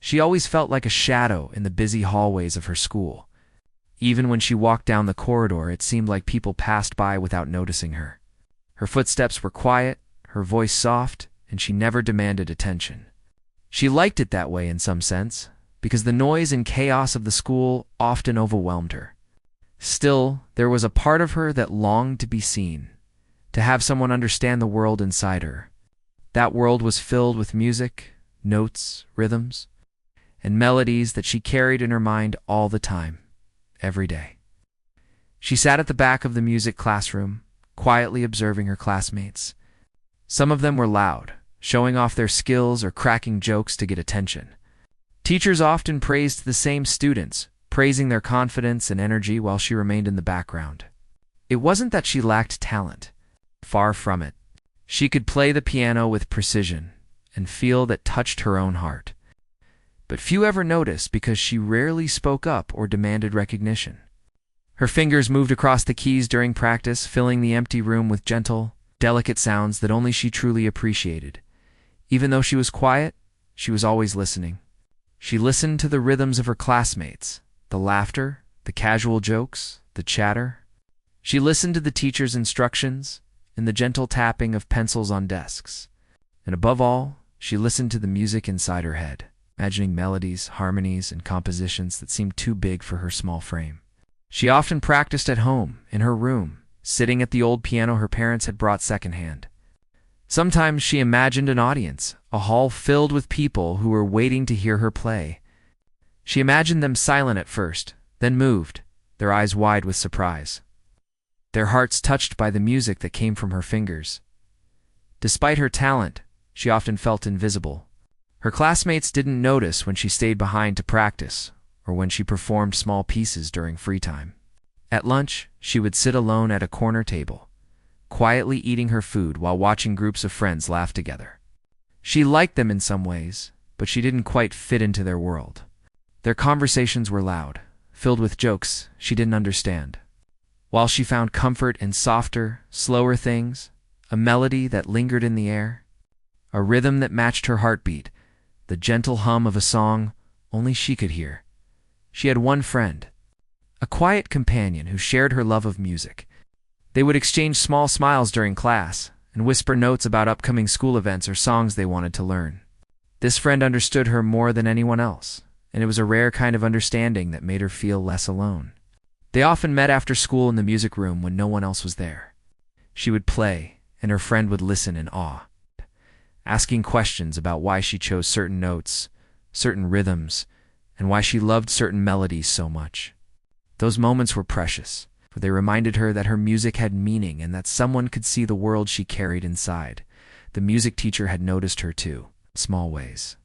She always felt like a shadow in the busy hallways of her school. Even when she walked down the corridor, it seemed like people passed by without noticing her. Her footsteps were quiet, her voice soft, and she never demanded attention. She liked it that way in some sense, because the noise and chaos of the school often overwhelmed her. Still, there was a part of her that longed to be seen, to have someone understand the world inside her. That world was filled with music, notes, rhythms, and melodies that she carried in her mind all the time, every day. She sat at the back of the music classroom, quietly observing her classmates. Some of them were loud, showing off their skills or cracking jokes to get attention. Teachers often praised the same students, praising their confidence and energy while she remained in the background. It wasn't that she lacked talent. Far from it. She could play the piano with precision and feel that touched her own heart. But few ever noticed because she rarely spoke up or demanded recognition. Her fingers moved across the keys during practice, filling the empty room with gentle, delicate sounds that only she truly appreciated. Even though she was quiet, she was always listening. She listened to the rhythms of her classmates, the laughter, the casual jokes, the chatter. She listened to the teacher's instructions and the gentle tapping of pencils on desks. And above all, she listened to the music inside her head, imagining melodies, harmonies, and compositions that seemed too big for her small frame. She often practiced at home, in her room, sitting at the old piano her parents had brought secondhand. Sometimes she imagined an audience, a hall filled with people who were waiting to hear her play. She imagined them silent at first, then moved, their eyes wide with surprise, their hearts touched by the music that came from her fingers. Despite her talent, she often felt invisible. Her classmates didn't notice when she stayed behind to practice or when she performed small pieces during free time. At lunch, she would sit alone at a corner table, quietly eating her food while watching groups of friends laugh together. She liked them in some ways, but she didn't quite fit into their world. Their conversations were loud, filled with jokes she didn't understand. While she found comfort in softer, slower things, a melody that lingered in the air, a rhythm that matched her heartbeat, the gentle hum of a song only she could hear. She had one friend, a quiet companion who shared her love of music. They would exchange small smiles during class and whisper notes about upcoming school events or songs they wanted to learn. This friend understood her more than anyone else, and it was a rare kind of understanding that made her feel less alone. They often met after school in the music room when no one else was there. She would play, and her friend would listen in awe, asking questions about why she chose certain notes, certain rhythms, and why she loved certain melodies so much. Those moments were precious, for they reminded her that her music had meaning and that someone could see the world she carried inside. The music teacher had noticed her too, in small ways.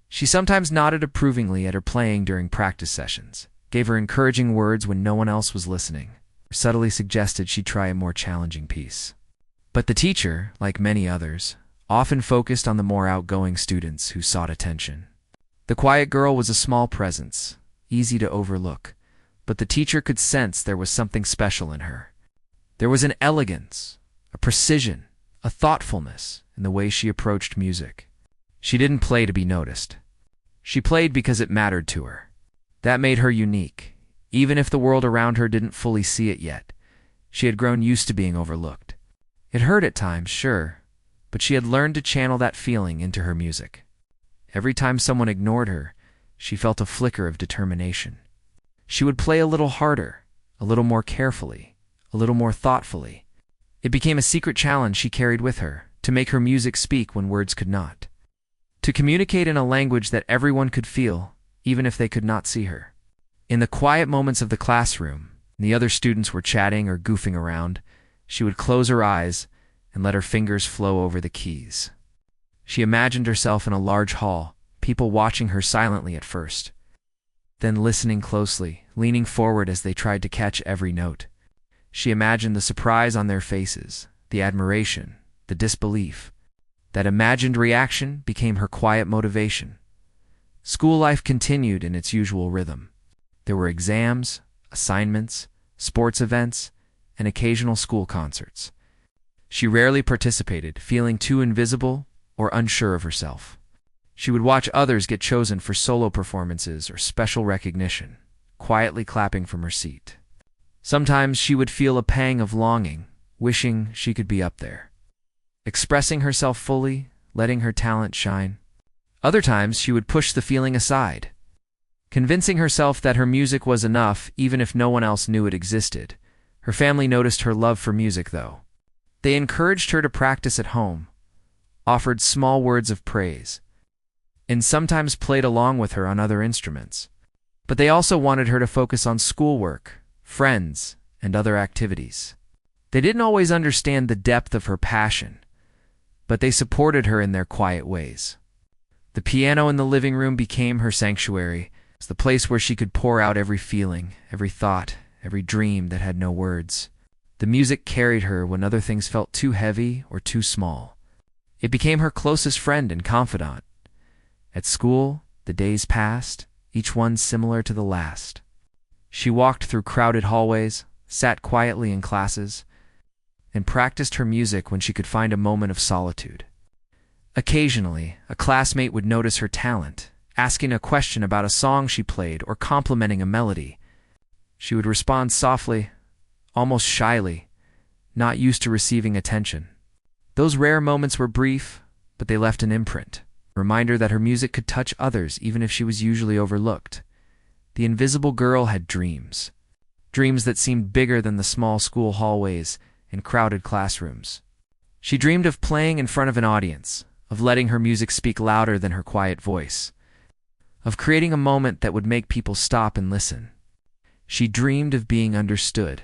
She sometimes nodded approvingly at her playing during practice sessions, gave her encouraging words when no one else was listening, or subtly suggested she try a more challenging piece. But the teacher, like many others, often focused on the more outgoing students who sought attention. The quiet girl was a small presence, easy to overlook, but the teacher could sense there was something special in her. There was an elegance, a precision, a thoughtfulness in the way she approached music. She didn't play to be noticed. She played because it mattered to her. That made her unique, even if the world around her didn't fully see it yet. She had grown used to being overlooked. It hurt at times, sure, but she had learned to channel that feeling into her music. Every time someone ignored her, she felt a flicker of determination. She would play a little harder, a little more carefully, a little more thoughtfully. It became a secret challenge she carried with her, to make her music speak when words could not. To communicate in a language that everyone could feel, even if they could not see her. In the quiet moments of the classroom, when the other students were chatting or goofing around, she would close her eyes and let her fingers flow over the keys. She imagined herself in a large hall, people watching her silently at first, then listening closely, leaning forward as they tried to catch every note. She imagined the surprise on their faces, the admiration, the disbelief. That imagined reaction became her quiet motivation. School life continued in its usual rhythm. There were exams, assignments, sports events, and occasional school concerts. She rarely participated, feeling too invisible or unsure of herself. She would watch others get chosen for solo performances or special recognition, quietly clapping from her seat. Sometimes she would feel a pang of longing, wishing she could be up there, expressing herself fully, letting her talent shine. Other times she would push the feeling aside, convincing herself that her music was enough even if no one else knew it existed. Her family noticed her love for music, though. They encouraged her to practice at home, offered small words of praise, and sometimes played along with her on other instruments. But they also wanted her to focus on schoolwork, friends, and other activities. They didn't always understand the depth of her passion, but they supported her in their quiet ways. The piano in the living room became her sanctuary. It was the place where she could pour out every feeling, every thought, every dream that had no words. The music carried her when other things felt too heavy or too small. It became her closest friend and confidant. At school, the days passed, each one similar to the last. She walked through crowded hallways, sat quietly in classes, and practiced her music when she could find a moment of solitude. Occasionally, a classmate would notice her talent, asking a question about a song she played or complimenting a melody. She would respond softly, almost shyly, not used to receiving attention. Those rare moments were brief, but they left an imprint, a reminder that her music could touch others even if she was usually overlooked. The invisible girl had dreams that seemed bigger than the small school hallways and crowded classrooms. She dreamed of playing in front of an audience, of letting her music speak louder than her quiet voice, of creating a moment that would make people stop and listen. She dreamed of being understood,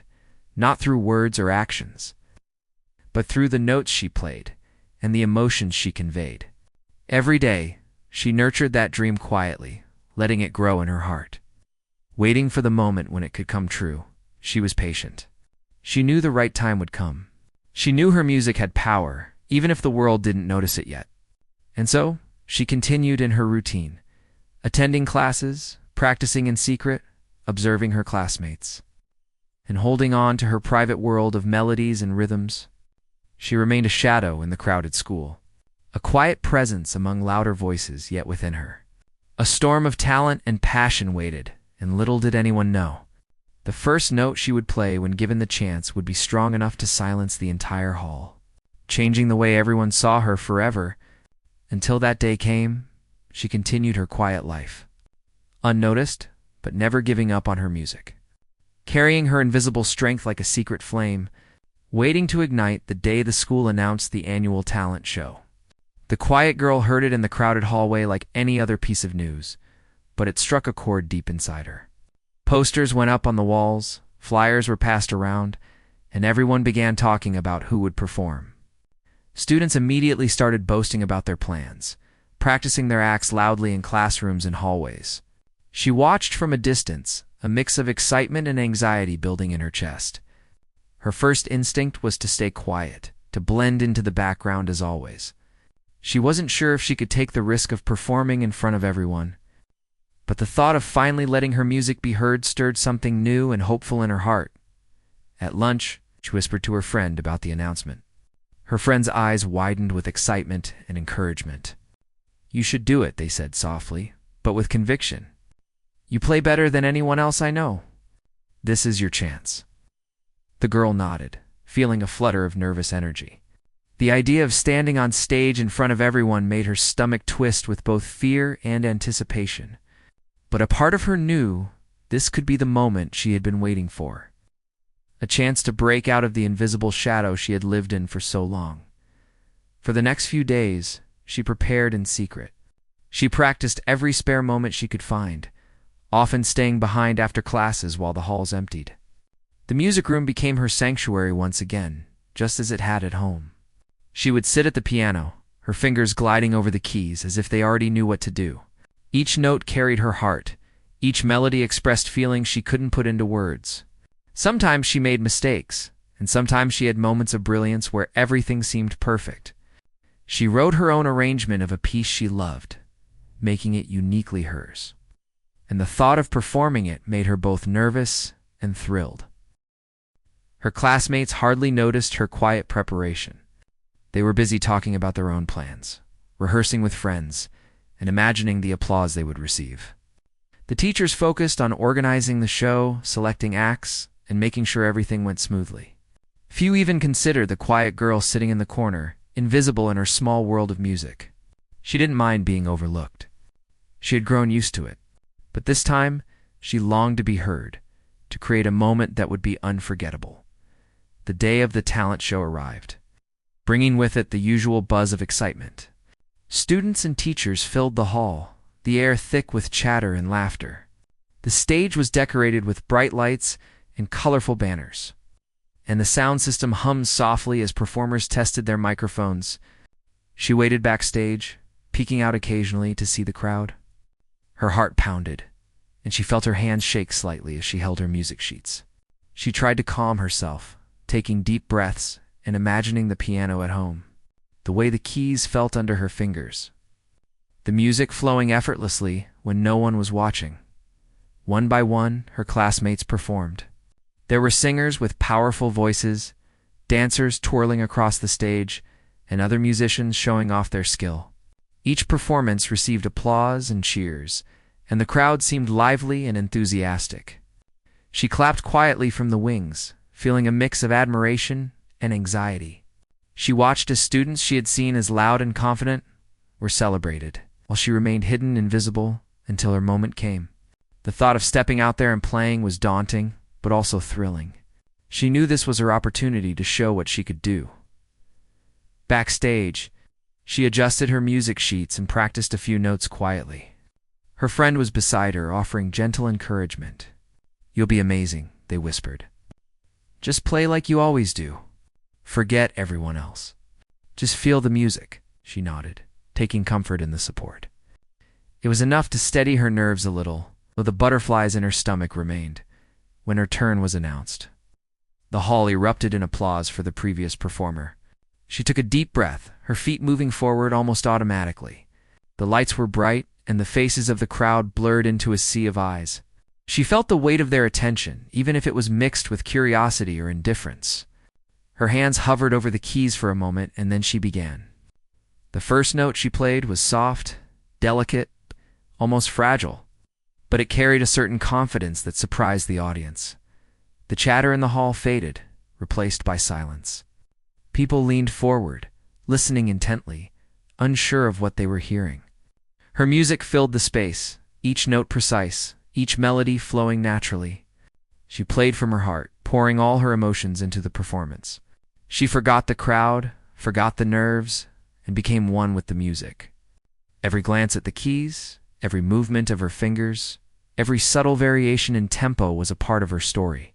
not through words or actions, but through the notes she played and the emotions she conveyed. Every day, she nurtured that dream quietly, letting it grow in her heart. Waiting for the moment when it could come true, she was patient. She knew the right time would come. She knew her music had power, even if the world didn't notice it yet. And so, she continued in her routine, attending classes, practicing in secret, observing her classmates, and holding on to her private world of melodies and rhythms. She remained a shadow in the crowded school, a quiet presence among louder voices yet within her. A storm of talent and passion waited, and little did anyone know. The first note she would play when given the chance would be strong enough to silence the entire hall, changing the way everyone saw her forever. Until that day came, she continued her quiet life, unnoticed, but never giving up on her music, carrying her invisible strength like a secret flame, waiting to ignite the day the school announced the annual talent show. The quiet girl heard it in the crowded hallway like any other piece of news, but it struck a chord deep inside her. Posters went up on the walls, flyers were passed around, and everyone began talking about who would perform. Students immediately started boasting about their plans, practicing their acts loudly in classrooms and hallways. She watched from a distance, a mix of excitement and anxiety building in her chest. Her first instinct was to stay quiet, to blend into the background as always. She wasn't sure if she could take the risk of performing in front of everyone, but the thought of finally letting her music be heard stirred something new and hopeful in her heart. At lunch, she whispered to her friend about the announcement. Her friend's eyes widened with excitement and encouragement. "You should do it," they said softly, but with conviction. "You play better than anyone else I know. This is your chance." The girl nodded, feeling a flutter of nervous energy. The idea of standing on stage in front of everyone made her stomach twist with both fear and anticipation. But a part of her knew this could be the moment she had been waiting for. A chance to break out of the invisible shadow she had lived in for so long. For the next few days, she prepared in secret. She practiced every spare moment she could find, often staying behind after classes while the halls emptied. The music room became her sanctuary once again, just as it had at home. She would sit at the piano, her fingers gliding over the keys as if they already knew what to do. Each note carried her heart. Each melody expressed feelings she couldn't put into words. Sometimes she made mistakes, and sometimes she had moments of brilliance where everything seemed perfect. She wrote her own arrangement of a piece she loved, making it uniquely hers. And the thought of performing it made her both nervous and thrilled. Her classmates hardly noticed her quiet preparation. They were busy talking about their own plans, rehearsing with friends, and imagining the applause they would receive. The teachers focused on organizing the show, selecting acts, and making sure everything went smoothly. Few even considered the quiet girl sitting in the corner, invisible in her small world of music. She didn't mind being overlooked. She had grown used to it. But this time, she longed to be heard, to create a moment that would be unforgettable. The day of the talent show arrived, bringing with it the usual buzz of excitement. Students and teachers filled the hall, the air thick with chatter and laughter. The stage was decorated with bright lights and colorful banners, and the sound system hummed softly as performers tested their microphones. She waited backstage, peeking out occasionally to see the crowd. Her heart pounded, and she felt her hands shake slightly as she held her music sheets. She tried to calm herself, taking deep breaths and imagining the piano at home, the way the keys felt under her fingers, the music flowing effortlessly when no one was watching. One by one, her classmates performed. There were singers with powerful voices, dancers twirling across the stage, and other musicians showing off their skill. Each performance received applause and cheers, and the crowd seemed lively and enthusiastic. She clapped quietly from the wings, feeling a mix of admiration and anxiety. She watched as students she had seen as loud and confident were celebrated, while she remained hidden, invisible, until her moment came. The thought of stepping out there and playing was daunting, but also thrilling. She knew this was her opportunity to show what she could do. Backstage, she adjusted her music sheets and practiced a few notes quietly. Her friend was beside her, offering gentle encouragement. "You'll be amazing," they whispered. "Just play like you always do. Forget everyone else. Just feel the music," she nodded, taking comfort in the support. It was enough to steady her nerves a little, though the butterflies in her stomach remained, when her turn was announced. The hall erupted in applause for the previous performer. She took a deep breath, her feet moving forward almost automatically. The lights were bright, and the faces of the crowd blurred into a sea of eyes. She felt the weight of their attention, even if it was mixed with curiosity or indifference. Her hands hovered over the keys for a moment, and then she began. The first note she played was soft, delicate, almost fragile, but it carried a certain confidence that surprised the audience. The chatter in the hall faded, replaced by silence. People leaned forward, listening intently, unsure of what they were hearing. Her music filled the space, each note precise, each melody flowing naturally. She played from her heart, pouring all her emotions into the performance. She forgot the crowd, forgot the nerves, and became one with the music. Every glance at the keys, every movement of her fingers, every subtle variation in tempo was a part of her story.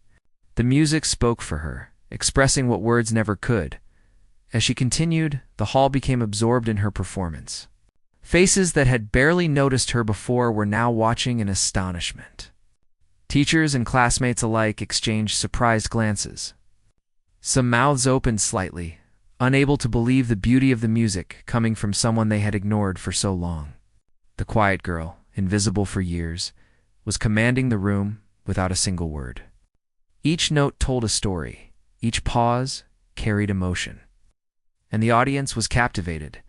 The music spoke for her, expressing what words never could. As she continued, the hall became absorbed in her performance. Faces that had barely noticed her before were now watching in astonishment. Teachers and classmates alike exchanged surprised glances. Some mouths opened slightly, unable to believe the beauty of the music coming from someone they had ignored for so long. The quiet girl, invisible for years, was commanding the room without a single word. Each note told a story, each pause carried emotion. And the audience was captivated.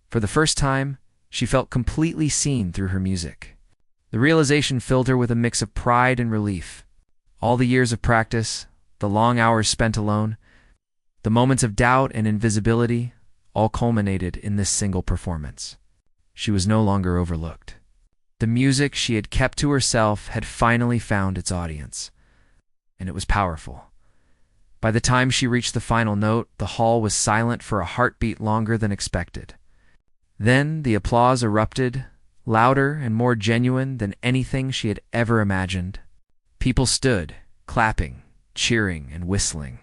For the first time, she felt completely seen through her music. The realization filled her with a mix of pride and relief. All the years of practice, the long hours spent alone, the moments of doubt and invisibility, all culminated in this single performance. She was no longer overlooked. The music she had kept to herself had finally found its audience, and it was powerful. By the time she reached the final note, the hall was silent for a heartbeat longer than expected. Then the applause erupted, louder and more genuine than anything she had ever imagined. People stood, clapping, cheering, and whistling.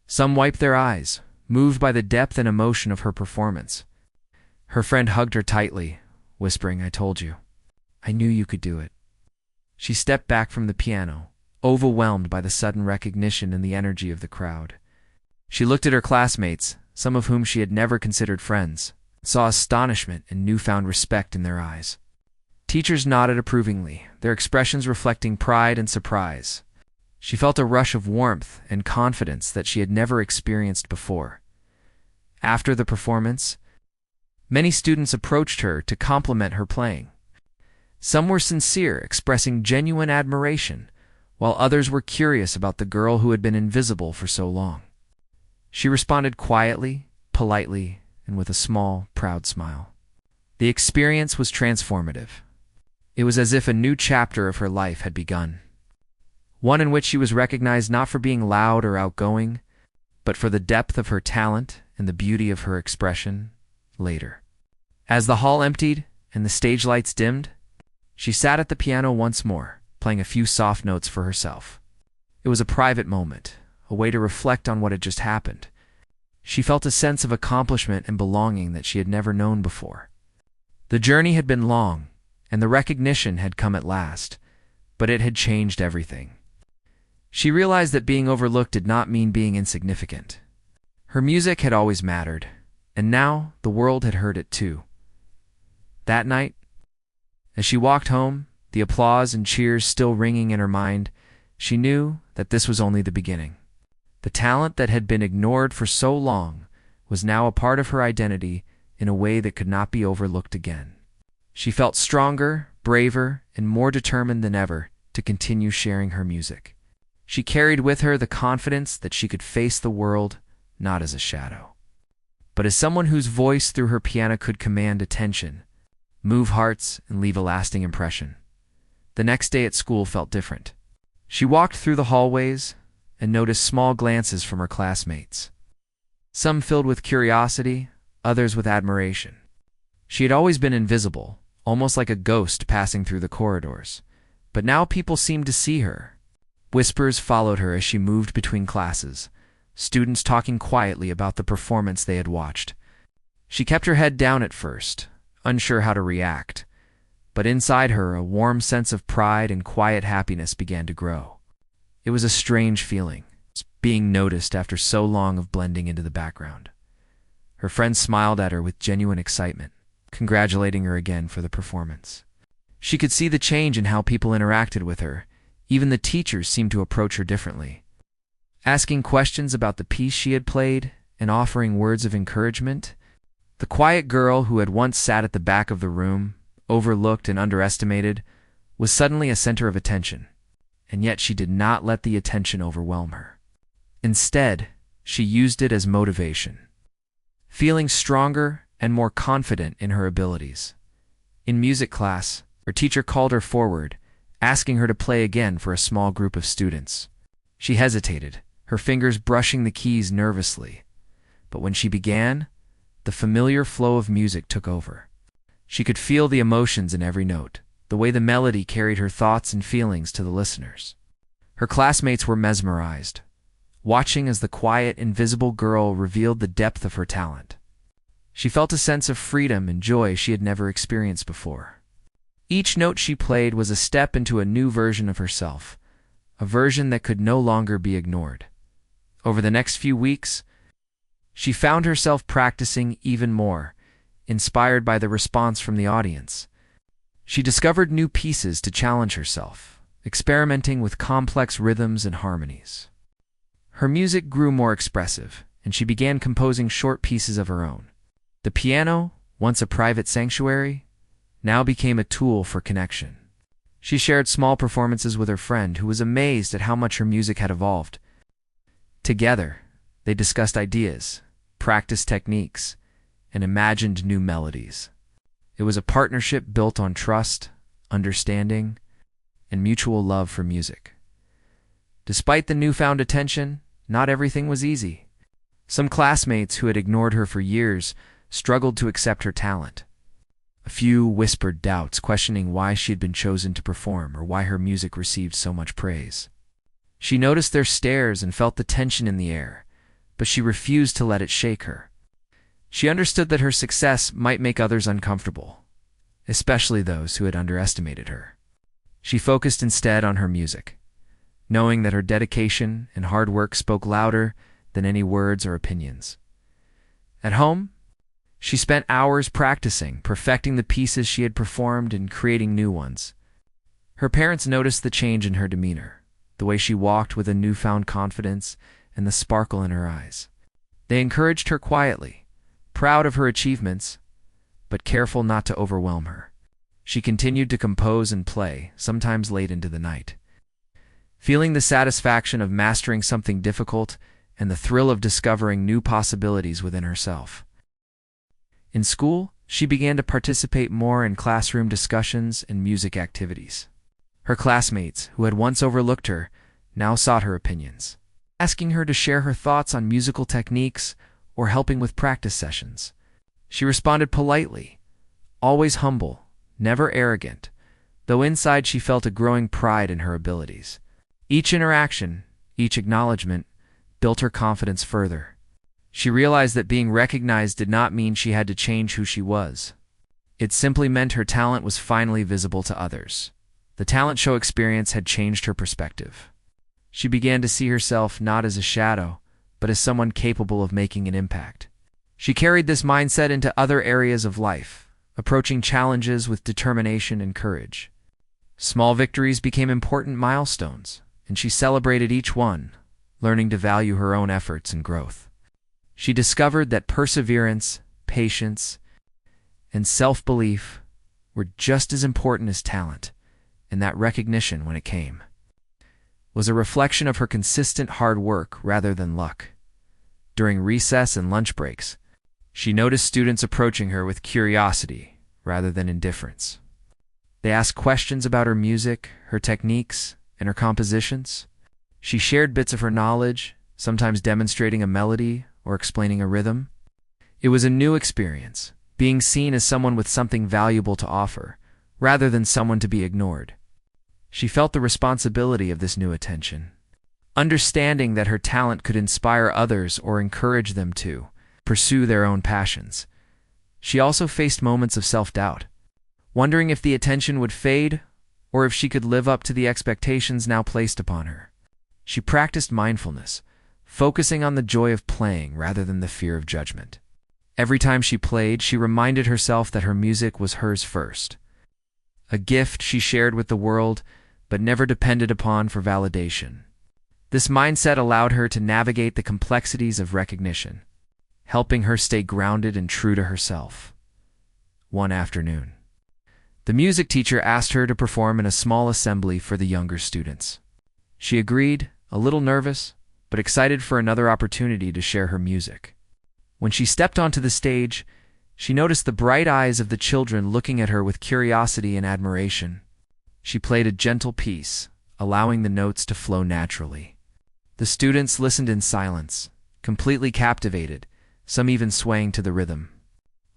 Some wiped their eyes, moved by the depth and emotion of her performance. Her friend hugged her tightly, whispering, "I told you. I knew you could do it." She stepped back from the piano, overwhelmed by the sudden recognition and the energy of the crowd. She looked at her classmates, some of whom she had never considered friends, saw astonishment and newfound respect in their eyes. Teachers nodded approvingly, their expressions reflecting pride and surprise. She felt a rush of warmth and confidence that she had never experienced before. After the performance, Many students approached her to compliment her playing. Some were sincere, expressing genuine admiration, while others were curious about the girl who had been invisible for so long. She responded quietly, politely, and with a small, proud smile. The experience was transformative. It was as if a new chapter of her life had begun, one in which she was recognized not for being loud or outgoing, but for the depth of her talent and the beauty of her expression later. As the hall emptied and the stage lights dimmed, she sat at the piano once more, playing a few soft notes for herself. It was a private moment, a way to reflect on what had just happened. She felt a sense of accomplishment and belonging that she had never known before. The journey had been long, and the recognition had come at last, but it had changed everything. She realized that being overlooked did not mean being insignificant. Her music had always mattered, and now the world had heard it too. That night, as she walked home, the applause and cheers still ringing in her mind, she knew that this was only the beginning. The talent that had been ignored for so long was now a part of her identity in a way that could not be overlooked again. She felt stronger, braver, and more determined than ever to continue sharing her music. She carried with her the confidence that she could face the world not as a shadow, but as someone whose voice through her piano could command attention, move hearts, and leave a lasting impression. The next day at school felt different. She walked through the hallways and noticed small glances from her classmates, some filled with curiosity, others with admiration. She had always been invisible, almost like a ghost passing through the corridors, but now people seemed to see her. Whispers followed her as she moved between classes, students talking quietly about the performance they had watched. She kept her head down at first, unsure how to react, but inside her a warm sense of pride and quiet happiness began to grow. It was a strange feeling, being noticed after so long of blending into the background. Her friends smiled at her with genuine excitement, congratulating her again for the performance. She could see the change in how people interacted with her. Even the teachers seemed to approach her differently, asking questions about the piece she had played and offering words of encouragement. The quiet girl who had once sat at the back of the room, overlooked and underestimated, was suddenly a center of attention, and yet she did not let the attention overwhelm her. Instead, she used it as motivation, feeling stronger and more confident in her abilities. In music class, her teacher called her forward, asking her to play again for a small group of students. She hesitated, her fingers brushing the keys nervously, but when she began, the familiar flow of music took over. She could feel the emotions in every note, the way the melody carried her thoughts and feelings to the listeners. Her classmates were mesmerized, watching as the quiet, invisible girl revealed the depth of her talent. She felt a sense of freedom and joy she had never experienced before. Each note she played was a step into a new version of herself, a version that could no longer be ignored. Over the next few weeks, she found herself practicing even more, inspired by the response from the audience. She discovered new pieces to challenge herself, experimenting with complex rhythms and harmonies. Her music grew more expressive, and she began composing short pieces of her own. The piano, once a private sanctuary, now became a tool for connection. She shared small performances with her friend, who was amazed at how much her music had evolved. Together, they discussed ideas, practiced techniques, and imagined new melodies. It was a partnership built on trust, understanding, and mutual love for music. Despite the newfound attention, not everything was easy. Some classmates who had ignored her for years struggled to accept her talent. A few whispered doubts, questioning why she had been chosen to perform or why her music received so much praise. She noticed their stares and felt the tension in the air, but she refused to let it shake her. She understood that her success might make others uncomfortable, especially those who had underestimated her. She focused instead on her music, knowing that her dedication and hard work spoke louder than any words or opinions. At home, she spent hours practicing, perfecting the pieces she had performed and creating new ones. Her parents noticed the change in her demeanor, the way she walked with a newfound confidence and the sparkle in her eyes. They encouraged her quietly, proud of her achievements, but careful not to overwhelm her. She continued to compose and play, sometimes late into the night. Feeling the satisfaction of mastering something difficult and the thrill of discovering new possibilities within herself. In school, she began to participate more in classroom discussions and music activities. Her classmates, who had once overlooked her, now sought her opinions, asking her to share her thoughts on musical techniques or helping with practice sessions. She responded politely, always humble, never arrogant, though inside she felt a growing pride in her abilities. Each interaction, each acknowledgement, built her confidence further. She realized that being recognized did not mean she had to change who she was. It simply meant her talent was finally visible to others. The talent show experience had changed her perspective. She began to see herself not as a shadow, but as someone capable of making an impact. She carried this mindset into other areas of life, approaching challenges with determination and courage. Small victories became important milestones, and she celebrated each one, learning to value her own efforts and growth. She discovered that perseverance, patience, and self-belief were just as important as talent, and that recognition, when it came, was a reflection of her consistent hard work rather than luck. During recess and lunch breaks, she noticed students approaching her with curiosity rather than indifference. They asked questions about her music, her techniques, and her compositions. She shared bits of her knowledge, sometimes demonstrating a melody or explaining a rhythm. It was a new experience, being seen as someone with something valuable to offer, rather than someone to be ignored. She felt the responsibility of this new attention, understanding that her talent could inspire others or encourage them to pursue their own passions. She also faced moments of self-doubt, wondering if the attention would fade or if she could live up to the expectations now placed upon her. She practiced mindfulness, focusing on the joy of playing rather than the fear of judgment. Every time she played, she reminded herself that her music was hers first, a gift she shared with the world but never depended upon for validation. This mindset allowed her to navigate the complexities of recognition, helping her stay grounded and true to herself. One afternoon, the music teacher asked her to perform in a small assembly for the younger students. She agreed, a little nervous, but excited for another opportunity to share her music. When she stepped onto the stage, she noticed the bright eyes of the children looking at her with curiosity and admiration. She played a gentle piece, allowing the notes to flow naturally. The students listened in silence, completely captivated, some even swaying to the rhythm.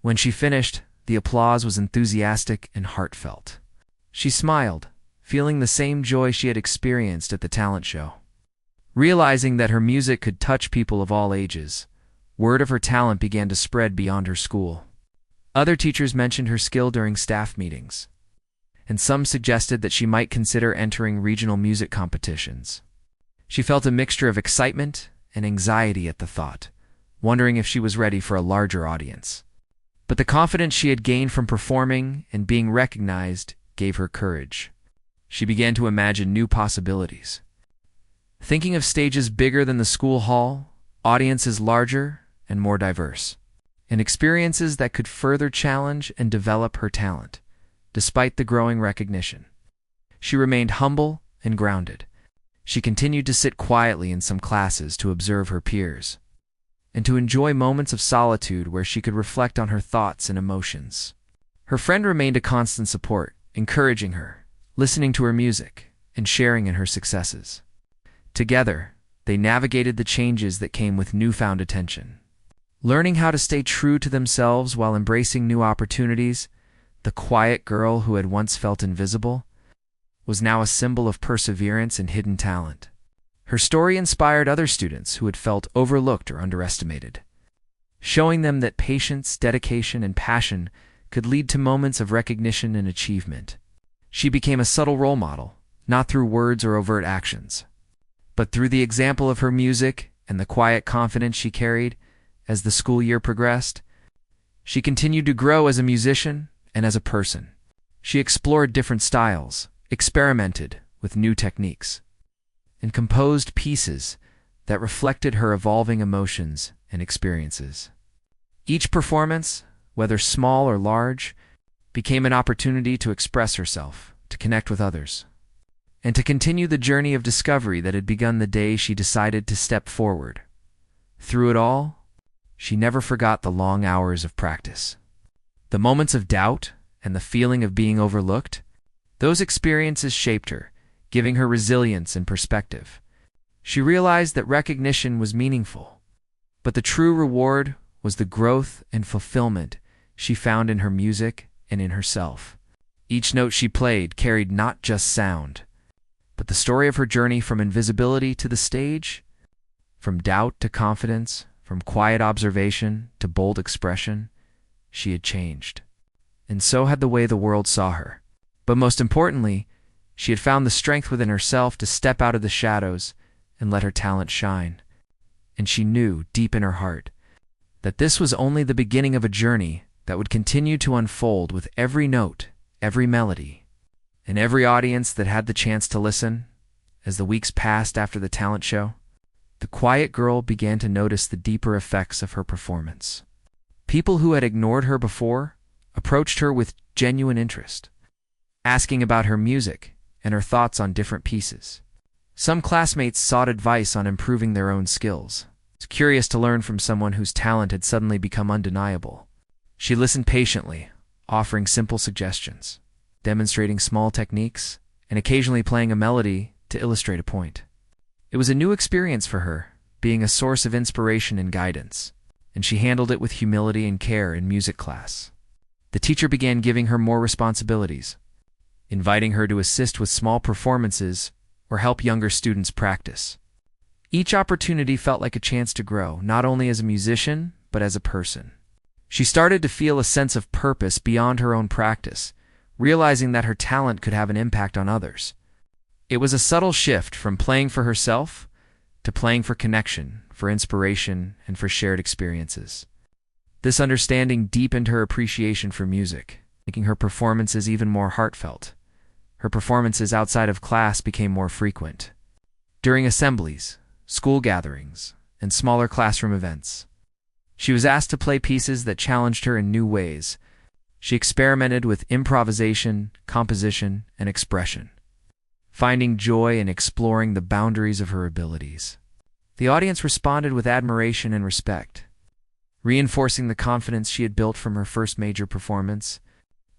When she finished, the applause was enthusiastic and heartfelt. She smiled, feeling the same joy she had experienced at the talent show. Realizing that her music could touch people of all ages, word of her talent began to spread beyond her school. Other teachers mentioned her skill during staff meetings, and some suggested that she might consider entering regional music competitions. She felt a mixture of excitement and anxiety at the thought, wondering if she was ready for a larger audience. But the confidence she had gained from performing and being recognized gave her courage. She began to imagine new possibilities, thinking of stages bigger than the school hall, audiences larger and more diverse, and experiences that could further challenge and develop her talent. Despite the growing recognition, she remained humble and grounded. She continued to sit quietly in some classes to observe her peers, and to enjoy moments of solitude where she could reflect on her thoughts and emotions. Her friend remained a constant support, encouraging her, listening to her music, and sharing in her successes. Together, they navigated the changes that came with newfound attention. Learning how to stay true to themselves while embracing new opportunities, the quiet girl who had once felt invisible was now a symbol of perseverance and hidden talent. Her story inspired other students who had felt overlooked or underestimated, showing them that patience, dedication, and passion could lead to moments of recognition and achievement. She became a subtle role model, not through words or overt actions, but through the example of her music and the quiet confidence she carried. As the school year progressed, she continued to grow as a musician and as a person. She explored different styles, experimented with new techniques, and composed pieces that reflected her evolving emotions and experiences. Each performance, whether small or large, became an opportunity to express herself, to connect with others, and to continue the journey of discovery that had begun the day she decided to step forward. Through it all, she never forgot the long hours of practice. The moments of doubt and the feeling of being overlooked, those experiences shaped her, giving her resilience and perspective. She realized that recognition was meaningful, but the true reward was the growth and fulfillment she found in her music and in herself. Each note she played carried not just sound, but the story of her journey from invisibility to the stage, from doubt to confidence, from quiet observation to bold expression. She had changed, and so had the way the world saw her. But most importantly, she had found the strength within herself to step out of the shadows and let her talent shine. And she knew, deep in her heart, that this was only the beginning of a journey that would continue to unfold with every note, every melody, and every audience that had the chance to listen. As the weeks passed after the talent show, the quiet girl began to notice the deeper effects of her performance. People who had ignored her before approached her with genuine interest, asking about her music and her thoughts on different pieces. Some classmates sought advice on improving their own skills, curious to learn from someone whose talent had suddenly become undeniable. She listened patiently, offering simple suggestions, demonstrating small techniques, and occasionally playing a melody to illustrate a point. It was a new experience for her, being a source of inspiration and guidance, and she handled it with humility and care in music class. The teacher began giving her more responsibilities, inviting her to assist with small performances or help younger students practice. Each opportunity felt like a chance to grow, not only as a musician, but as a person. She started to feel a sense of purpose beyond her own practice, realizing that her talent could have an impact on others. It was a subtle shift from playing for herself to playing for connection, for inspiration, and for shared experiences. This understanding deepened her appreciation for music, making her performances even more heartfelt. Her performances outside of class became more frequent. During assemblies, school gatherings, and smaller classroom events, she was asked to play pieces that challenged her in new ways. She experimented with improvisation, composition, and expression, finding joy in exploring the boundaries of her abilities. The audience responded with admiration and respect, reinforcing the confidence she had built from her first major performance.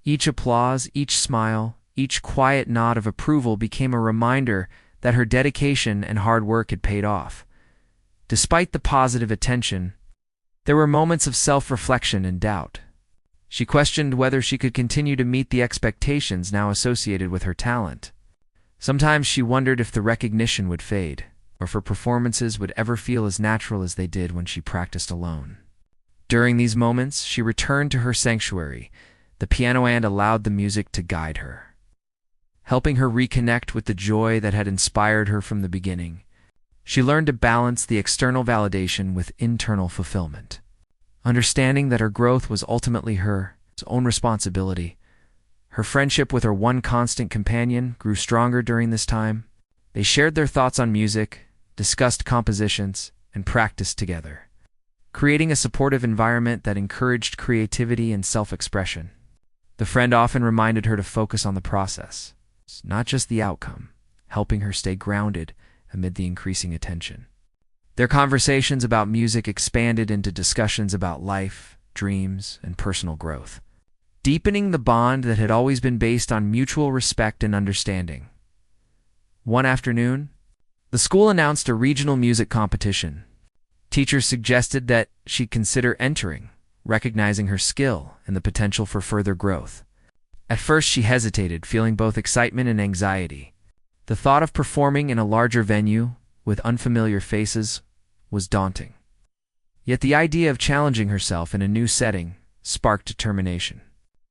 Each applause, each smile, each quiet nod of approval became a reminder that her dedication and hard work had paid off. Despite the positive attention, there were moments of self-reflection and doubt. She questioned whether she could continue to meet the expectations now associated with her talent. Sometimes she wondered if the recognition would fade, or if her performances would ever feel as natural as they did when she practiced alone. During these moments, she returned to her sanctuary, the piano, and allowed the music to guide her, helping her reconnect with the joy that had inspired her from the beginning. She learned to balance the external validation with internal fulfillment, understanding that her growth was ultimately her own responsibility. Her friendship with her one constant companion grew stronger during this time. They shared their thoughts on music, discussed compositions, and practiced together, creating a supportive environment that encouraged creativity and self-expression. The friend often reminded her to focus on the process, not just the outcome, helping her stay grounded amid the increasing attention. Their conversations about music expanded into discussions about life, dreams, and personal growth, deepening the bond that had always been based on mutual respect and understanding. One afternoon, the school announced a regional music competition. Teachers suggested that she consider entering, recognizing her skill and the potential for further growth. At first, she hesitated, feeling both excitement and anxiety. The thought of performing in a larger venue with unfamiliar faces was daunting. Yet the idea of challenging herself in a new setting sparked determination.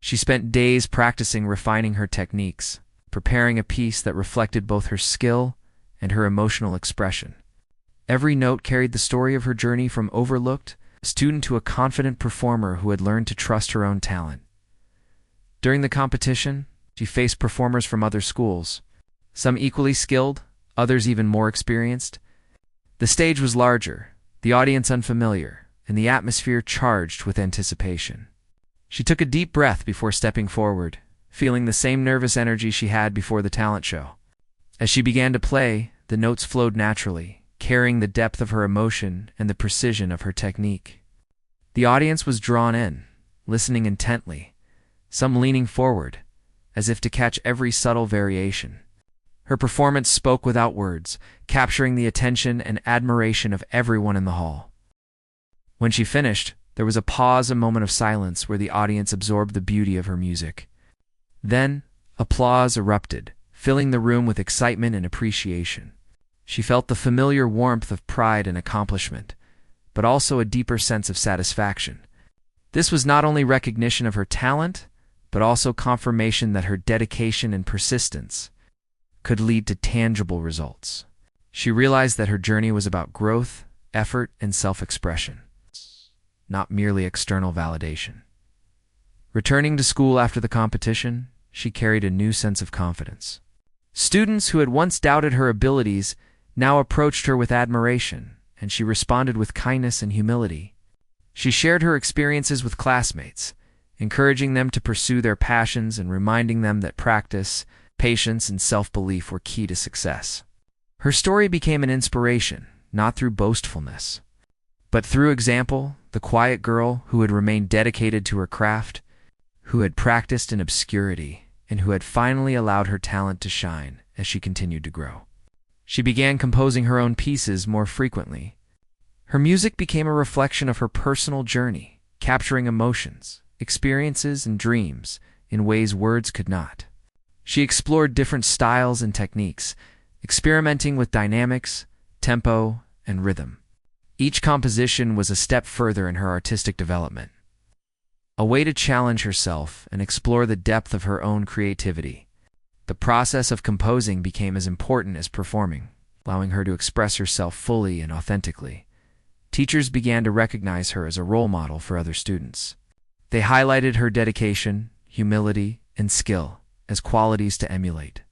She spent days practicing, refining her techniques, preparing a piece that reflected both her skill and her emotional expression. Every note carried the story of her journey from overlooked student to a confident performer who had learned to trust her own talent. During the competition, she faced performers from other schools, some equally skilled, others even more experienced. The stage was larger, the audience unfamiliar, and the atmosphere charged with anticipation. She took a deep breath before stepping forward, feeling the same nervous energy she had before the talent show. As she began to play, the notes flowed naturally, carrying the depth of her emotion and the precision of her technique. The audience was drawn in, listening intently, some leaning forward, as if to catch every subtle variation. Her performance spoke without words, capturing the attention and admiration of everyone in the hall. When she finished, there was a pause, a moment of silence where the audience absorbed the beauty of her music. Then, applause erupted, filling the room with excitement and appreciation. She felt the familiar warmth of pride and accomplishment, but also a deeper sense of satisfaction. This was not only recognition of her talent, but also confirmation that her dedication and persistence could lead to tangible results. She realized that her journey was about growth, effort, and self-expression, not merely external validation. Returning to school after the competition, she carried a new sense of confidence. Students who had once doubted her abilities now approached her with admiration, and she responded with kindness and humility. She shared her experiences with classmates, encouraging them to pursue their passions and reminding them that practice, patience, and self-belief were key to success. Her story became an inspiration, not through boastfulness, but through example, the quiet girl who had remained dedicated to her craft, who had practiced in obscurity, and who had finally allowed her talent to shine as she continued to grow. She began composing her own pieces more frequently. Her music became a reflection of her personal journey, capturing emotions, experiences, and dreams in ways words could not. She explored different styles and techniques, experimenting with dynamics, tempo, and rhythm. Each composition was a step further in her artistic development, a way to challenge herself and explore the depth of her own creativity. The process of composing became as important as performing, allowing her to express herself fully and authentically. Teachers began to recognize her as a role model for other students. They highlighted her dedication, humility, and skill as qualities to emulate.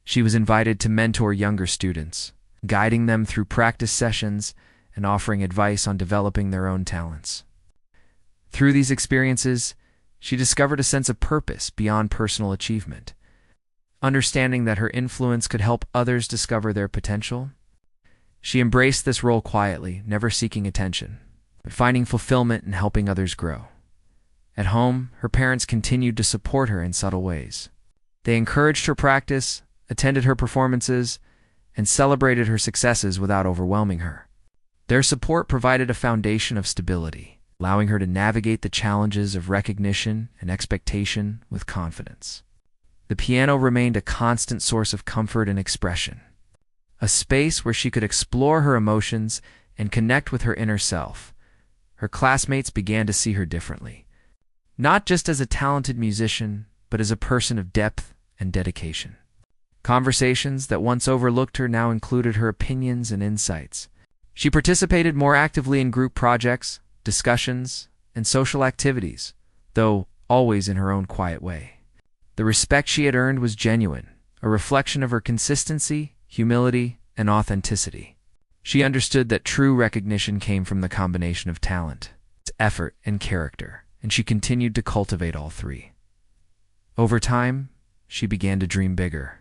She was invited to mentor younger students, guiding them through practice sessions and offering advice on developing their own talents. Through these experiences, she discovered a sense of purpose beyond personal achievement. Understanding that her influence could help others discover their potential, she embraced this role quietly, never seeking attention, but finding fulfillment in helping others grow. At home, her parents continued to support her in subtle ways. They encouraged her practice, attended her performances, and celebrated her successes without overwhelming her. Their support provided a foundation of stability, allowing her to navigate the challenges of recognition and expectation with confidence. The piano remained a constant source of comfort and expression, a space where she could explore her emotions and connect with her inner self. Her classmates began to see her differently, not just as a talented musician, but as a person of depth and dedication. Conversations that once overlooked her now included her opinions and insights. She participated more actively in group projects, discussions, and social activities, though always in her own quiet way. The respect she had earned was genuine, a reflection of her consistency, humility, and authenticity. She understood that true recognition came from the combination of talent, effort, and character, and she continued to cultivate all three. Over time, she began to dream bigger.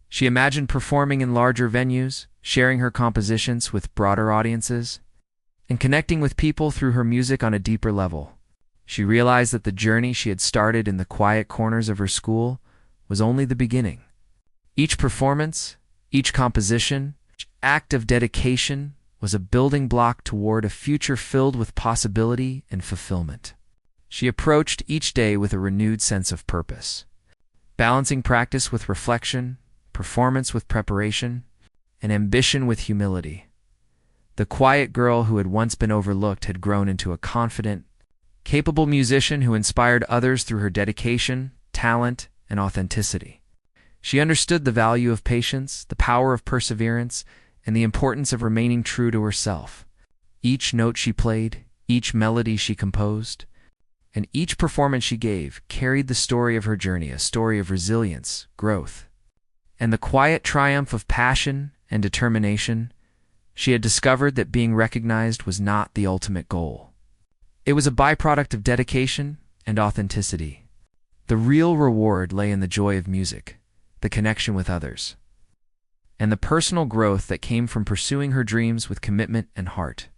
She imagined performing in larger venues, sharing her compositions with broader audiences, and connecting with people through her music on a deeper level. She realized that the journey she had started in the quiet corners of her school was only the beginning. Each performance, each composition, each act of dedication was a building block toward a future filled with possibility and fulfillment. She approached each day with a renewed sense of purpose, balancing practice with reflection, performance with preparation, and ambition with humility. The quiet girl who had once been overlooked had grown into a confident, capable musician who inspired others through her dedication, talent, and authenticity. She understood the value of patience, the power of perseverance, and the importance of remaining true to herself. Each note she played, each melody she composed, and each performance she gave carried the story of her journey, a story of resilience, growth, and the quiet triumph of passion and determination. She had discovered that being recognized was not the ultimate goal. It was a byproduct of dedication, and authenticity. The real reward lay in the joy of music, the connection with others, and the personal growth that came from pursuing her dreams with commitment and heart.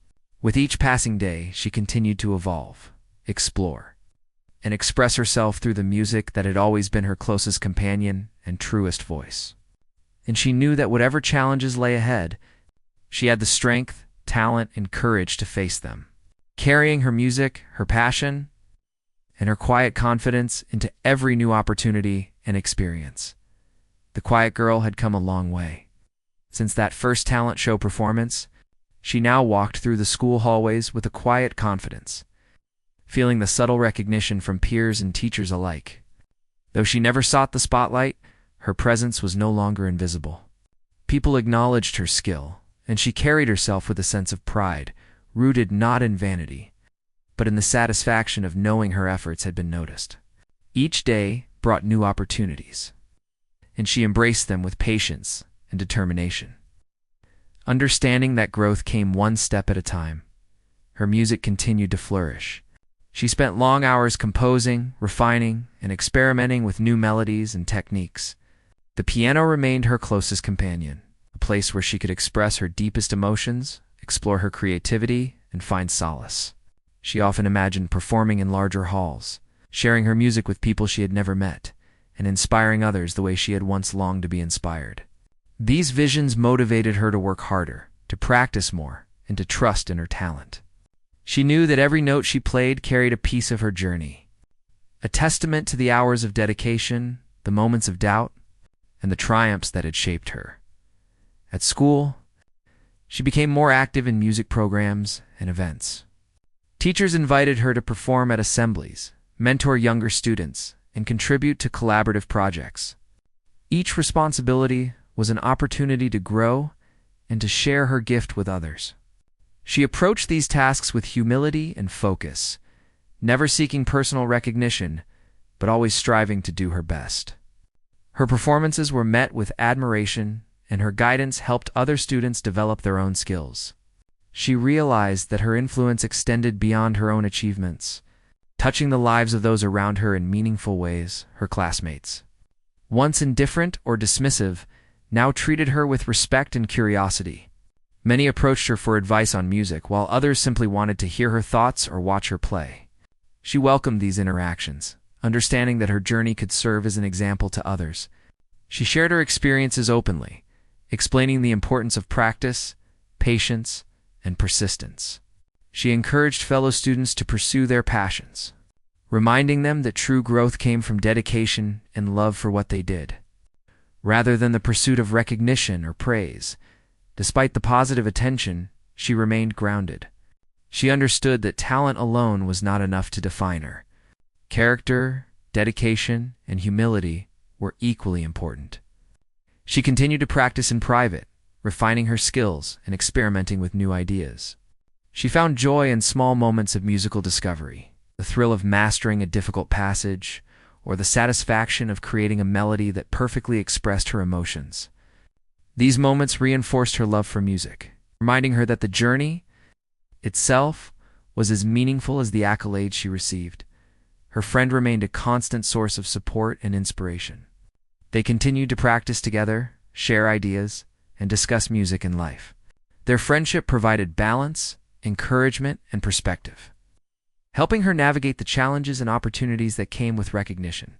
With each passing day, she continued to evolve, explore, and express herself through the music that had always been her closest companion and truest voice. And she knew that whatever challenges lay ahead, she had the strength, talent, and courage to face them, carrying her music, her passion, and her quiet confidence into every new opportunity and experience. The quiet girl had come a long way. Since that first talent show performance, she now walked through the school hallways with a quiet confidence, feeling the subtle recognition from peers and teachers alike. Though she never sought the spotlight, her presence was no longer invisible. People acknowledged her skill, and she carried herself with a sense of pride, rooted not in vanity, but in the satisfaction of knowing her efforts had been noticed. Each day brought new opportunities, and she embraced them with patience and determination. Understanding that growth came one step at a time, her music continued to flourish. She spent long hours composing, refining, and experimenting with new melodies and techniques. The piano remained her closest companion, a place where she could express her deepest emotions, explore her creativity, and find solace. She often imagined performing in larger halls, sharing her music with people she had never met, and inspiring others the way she had once longed to be inspired. These visions motivated her to work harder, to practice more, and to trust in her talent. She knew that every note she played carried a piece of her journey, a testament to the hours of dedication, the moments of doubt, and the triumphs that had shaped her. At school, she became more active in music programs and events. Teachers invited her to perform at assemblies, mentor younger students, and contribute to collaborative projects. Each responsibility was an opportunity to grow and to share her gift with others. She approached these tasks with humility and focus, never seeking personal recognition, but always striving to do her best. Her performances were met with admiration, and her guidance helped other students develop their own skills. She realized that her influence extended beyond her own achievements, touching the lives of those around her in meaningful ways, her classmates. Once indifferent or dismissive, now treated her with respect and curiosity. Many approached her for advice on music, while others simply wanted to hear her thoughts or watch her play. She welcomed these interactions, understanding that her journey could serve as an example to others. She shared her experiences openly, explaining the importance of practice, patience, and persistence. She encouraged fellow students to pursue their passions, reminding them that true growth came from dedication and love for what they did, rather than the pursuit of recognition or praise. Despite the positive attention, she remained grounded. She understood that talent alone was not enough to define her. Character, dedication, and humility were equally important. She continued to practice in private, refining her skills and experimenting with new ideas. She found joy in small moments of musical discovery, the thrill of mastering a difficult passage, or the satisfaction of creating a melody that perfectly expressed her emotions. These moments reinforced her love for music, reminding her that the journey itself was as meaningful as the accolades she received. Her friend remained a constant source of support and inspiration. They continued to practice together, share ideas, and discuss music and life. Their friendship provided balance, encouragement, and perspective, helping her navigate the challenges and opportunities that came with recognition.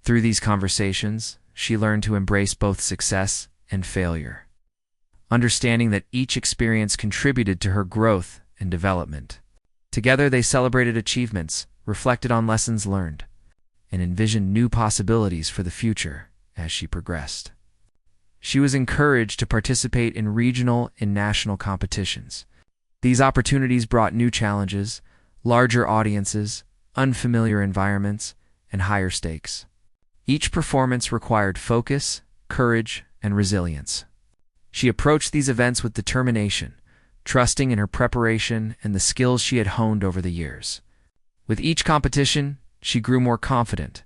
Through these conversations, she learned to embrace both success and failure, understanding that each experience contributed to her growth and development. Together they celebrated achievements, reflected on lessons learned, and envisioned new possibilities for the future as she progressed. She was encouraged to participate in regional and national competitions. These opportunities brought new challenges, larger audiences, unfamiliar environments, and higher stakes. Each performance required focus, courage, and resilience. She approached these events with determination, trusting in her preparation and the skills she had honed over the years. With each competition, she grew more confident,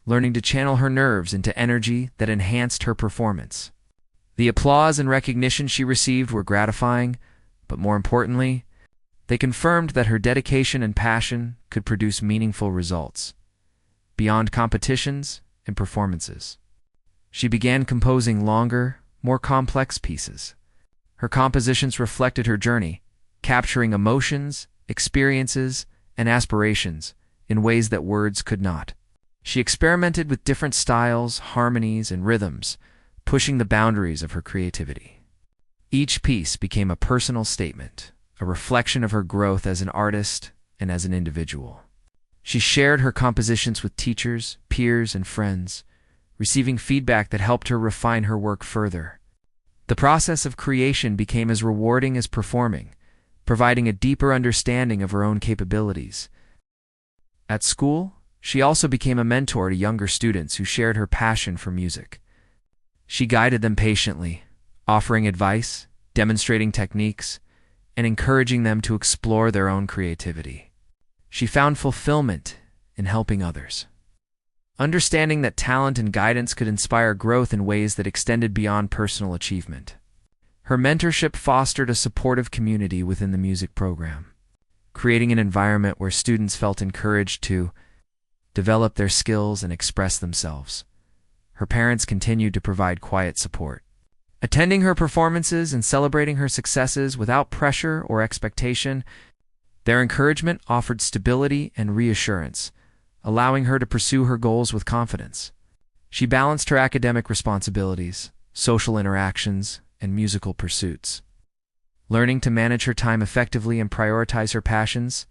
learning to channel her nerves into energy that enhanced her performance. The applause and recognition she received were gratifying, but more importantly, They confirmed that her dedication and passion could produce meaningful results, beyond competitions and performances. She began composing longer, more complex pieces. Her compositions reflected her journey, capturing emotions, experiences, and aspirations in ways that words could not. She experimented with different styles, harmonies, and rhythms, pushing the boundaries of her creativity. Each piece became a personal statement, a reflection of her growth as an artist and as an individual. She shared her compositions with teachers, peers, and friends, receiving feedback that helped her refine her work further. The process of creation became as rewarding as performing, providing a deeper understanding of her own capabilities. At school, she also became a mentor to younger students who shared her passion for music. She guided them patiently, offering advice, demonstrating techniques, and encouraging them to explore their own creativity. She found fulfillment in helping others, understanding that talent and guidance could inspire growth in ways that extended beyond personal achievement. Her mentorship fostered a supportive community within the music program, creating an environment where students felt encouraged to develop their skills and express themselves. Her parents continued to provide quiet support, attending her performances and celebrating her successes without pressure or expectation. Their encouragement offered stability and reassurance, allowing her to pursue her goals with confidence. She balanced her academic responsibilities, social interactions, and musical pursuits. Learning to manage her time effectively and prioritize her passions,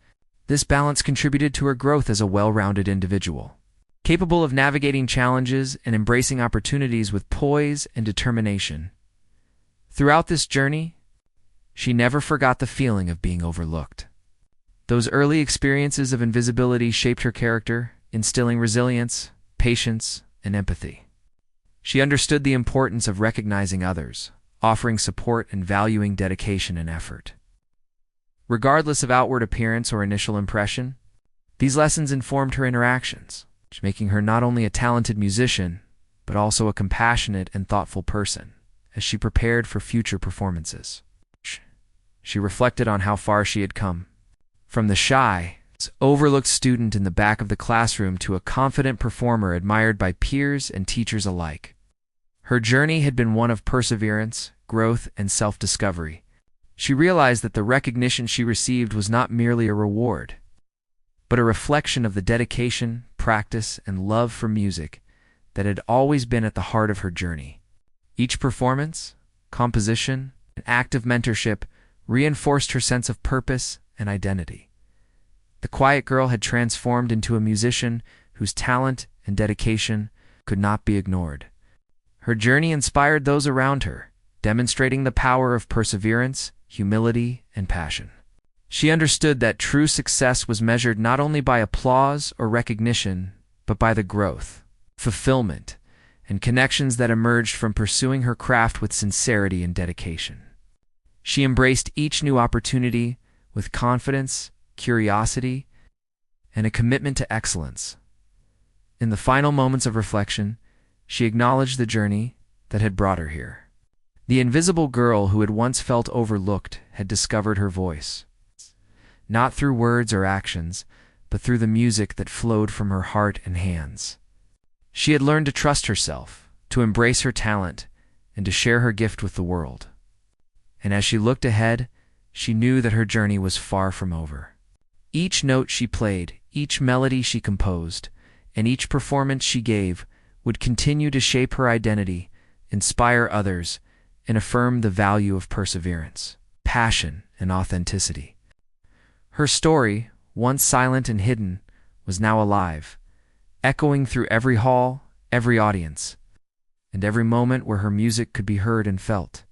this balance contributed to her growth as a well-rounded individual, capable of navigating challenges and embracing opportunities with poise and determination. Throughout this journey, she never forgot the feeling of being overlooked. Those early experiences of invisibility shaped her character, instilling resilience, patience, and empathy. She understood the importance of recognizing others, offering support, and valuing dedication and effort. Regardless of outward appearance or initial impression, these lessons informed her interactions, making her not only a talented musician, but also a compassionate and thoughtful person. As she prepared for future performances, she reflected on how far she had come, from the shy, overlooked student in the back of the classroom to a confident performer admired by peers and teachers alike. Her journey had been one of perseverance, growth, and self-discovery. She realized that the recognition she received was not merely a reward, but a reflection of the dedication, practice, and love for music that had always been at the heart of her journey. Each performance, composition, and act of mentorship reinforced her sense of purpose and identity. The quiet girl had transformed into a musician whose talent and dedication could not be ignored. Her journey inspired those around her, demonstrating the power of perseverance, humility, and passion. She understood that true success was measured not only by applause or recognition, but by the growth, fulfillment, and connections that emerged from pursuing her craft with sincerity and dedication. She embraced each new opportunity with confidence, curiosity, and a commitment to excellence. In the final moments of reflection, she acknowledged the journey that had brought her here. The invisible girl who had once felt overlooked had discovered her voice, not through words or actions, but through the music that flowed from her heart and hands. She had learned to trust herself, to embrace her talent, and to share her gift with the world. And as she looked ahead, she knew that her journey was far from over. Each note she played, each melody she composed, and each performance she gave would continue to shape her identity, inspire others, and affirm the value of perseverance, passion, and authenticity. Her story, once silent and hidden, was now alive, echoing through every hall, every audience, and every moment where her music could be heard and felt.